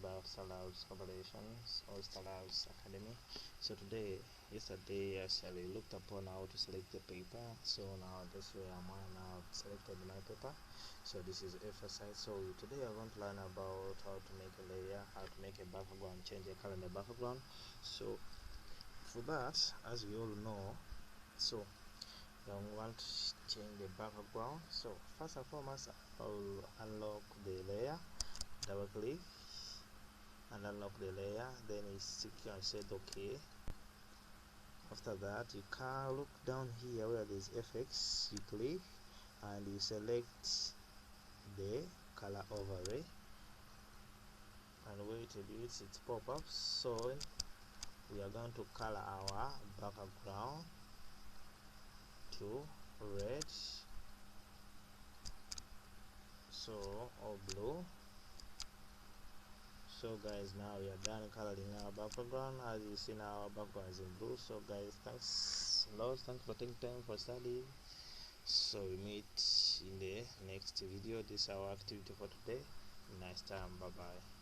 about Starlouds Operations or Starlouds Academy. So yesterday I actually looked upon how to select the paper. So now this way I'm now selected my paper. So this is exercise. So today I want to learn about how to make a layer, how to make a background, change the color in the background. So for that, as we all know, so I want to change the background. So first and foremost, I'll unlock the layer, double click and unlock the layer, then you secure and set OK. After that, you can look down here where there's FX, you click and you select the color overlay and wait a bit, it pop up. So we are going to color our background to red, so or blue. So guys, now we are done coloring our background. As you see now, our background is in blue. So guys, thanks a lot, thanks for taking time for studying. So we meet in the next video. This is our activity for today. Nice time. Bye bye.